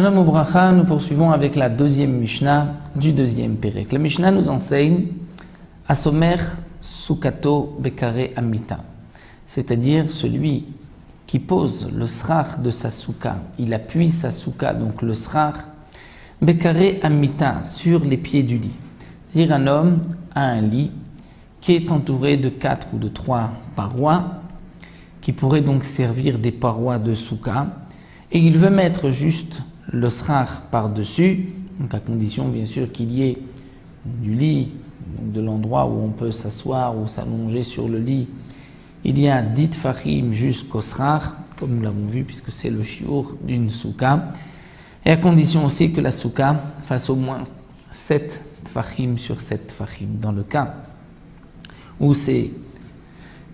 Shalom Ubracha, nous poursuivons avec la deuxième Mishnah du deuxième Pérek. La Mishnah nous enseigne Asomer Sukato Bekare Amita, c'est-à-dire celui qui pose le srach de sa souka, il appuie sa souka, donc le srach, Bekare Amita, sur les pieds du lit. C'est-à-dire un homme a un lit qui est entouré de 4 ou de 3 parois, qui pourraient donc servir des parois de souka, et il veut mettre juste le srach par-dessus, donc à condition bien sûr qu'il y ait du lit, donc de l'endroit où on peut s'asseoir ou s'allonger sur le lit, il y a 10 tfachim jusqu'au srach, comme nous l'avons vu puisque c'est le shiur d'une souka, et à condition aussi que la souka fasse au moins 7 tfachim sur 7 tfachim. Dans le cas où ces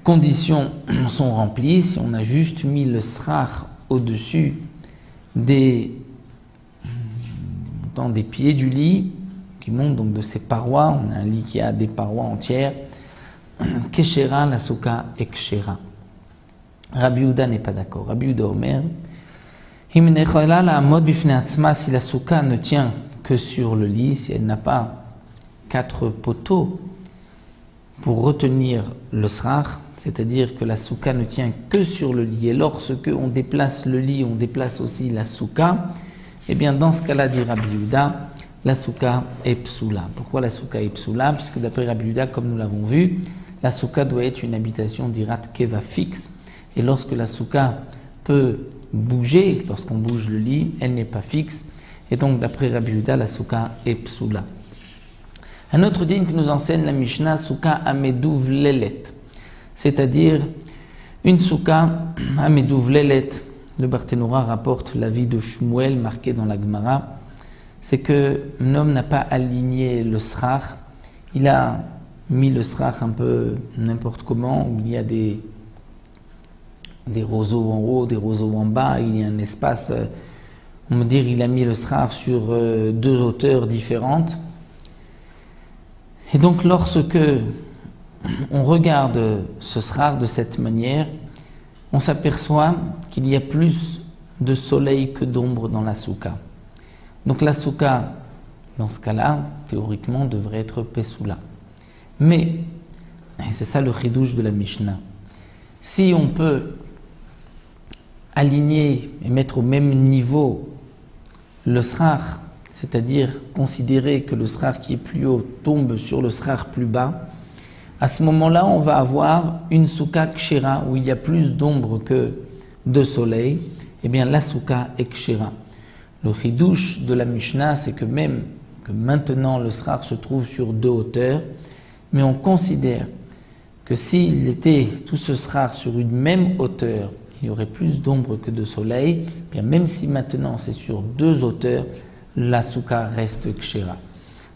conditions sont remplies, si on a juste mis le srach au-dessus des pieds du lit, qui montent donc de ces parois, on a un lit qui a des parois entières, Keshera, la souka est Keshera. Rabbi Yehuda n'est pas d'accord. Rabbi Yehuda Omer, si la souka ne tient que sur le lit, si elle n'a pas 4 poteaux pour retenir le srach, c'est-à-dire que la souka ne tient que sur le lit, et lorsque on déplace le lit, on déplace aussi la souka, eh bien dans ce cas-là, dit Rabbi Yehuda, la souka est psoula. Pourquoi la souka est psoula? Puisque d'après Rabbi Yehuda, comme nous l'avons vu, la souka doit être une habitation d'Irat Keva fixe, et lorsque la souka peut bouger, lorsqu'on bouge le lit, elle n'est pas fixe, et donc d'après Rabbi Yehuda, la souka est psoula. Un autre digne que nous enseigne la Mishnah, souka ameduv lelet, c'est-à-dire une souka ameduv lelet. Le Barthénora rapporte l'avis de Shmuel marqué dans la Gemara, c'est que un homme n'a pas aligné le srach, il a mis le srach un peu n'importe comment, où il y a des roseaux en haut, des roseaux en bas, il y a un espace, on va dire il a mis le srach sur 2 hauteurs différentes. Et donc lorsque on regarde ce srach de cette manière, on s'aperçoit qu'il y a plus de soleil que d'ombre dans la souka. Donc la souka, dans ce cas-là, théoriquement, devrait être pessoula. Mais, et c'est ça le chidouche de la Mishnah, si on peut aligner et mettre au même niveau le srach, c'est-à-dire considérer que le srach qui est plus haut tombe sur le srach plus bas, à ce moment-là, on va avoir une souka kshera où il y a plus d'ombre que de soleil. Eh bien, la souka est kshera. Le chidouche de la Mishnah, c'est que même que maintenant le srach se trouve sur 2 hauteurs, mais on considère que s'il était tout ce srach sur une même hauteur, il y aurait plus d'ombre que de soleil. Eh bien, même si maintenant c'est sur 2 hauteurs, la souka reste kshera.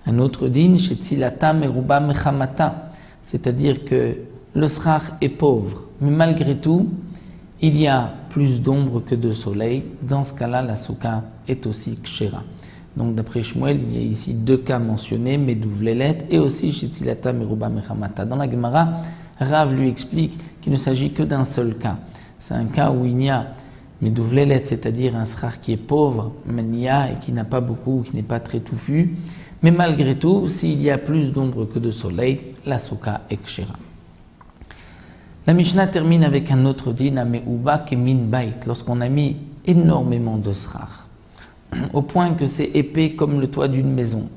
Un autre din, chez Tzilata Meruba Mechamata, c'est-à-dire que le srach est pauvre, mais malgré tout, il y a plus d'ombre que de soleil. Dans ce cas-là, la souka est aussi kshera. Donc d'après Shmuel, il y a ici 2 cas mentionnés, Meduv lelet et aussi Shetzilata Meruba Mechamata. Dans la Gemara, Rav lui explique qu'il ne s'agit que d'un seul cas. C'est un cas où il n'y a Meduv lelet, c'est-à-dire un srach qui est pauvre, mania, et qui n'a pas beaucoup, qui n'est pas très touffu. Mais malgré tout, s'il y a plus d'ombre que de soleil, la souka est kshera. La Mishnah termine avec un autre din, ameuba kemin bait, lorsqu'on a mis énormément de srach, au point que c'est épais comme le toit d'une maison.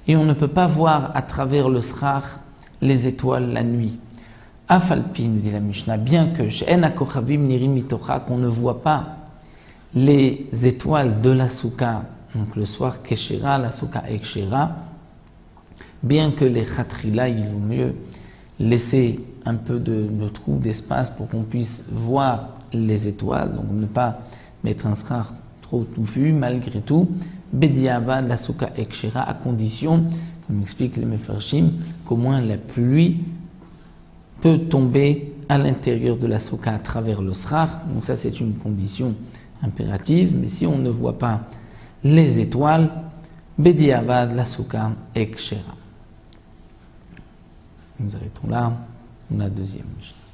Et on ne peut pas voir à travers le srach les étoiles la nuit. Afalpi, nous dit la Mishnah, bien que she'en hakochavim nirim mitocha, qu'on ne voit pas les étoiles de la souka, donc le soir keshera, la souka est kshera, bien que les khatrila, il vaut mieux laisser un peu de trou, d'espace pour qu'on puisse voir les étoiles, donc ne pas mettre un srach trop touffu, malgré tout, bediavad, la souka est kshera, à condition, comme explique les mefarshim, qu'au moins la pluie peut tomber à l'intérieur de la souka à travers le srach, donc ça c'est une condition impérative, mais si on ne voit pas les étoiles, bediavad, la souka est kshera. Nous arrêtons là, la deuxième Mishnah.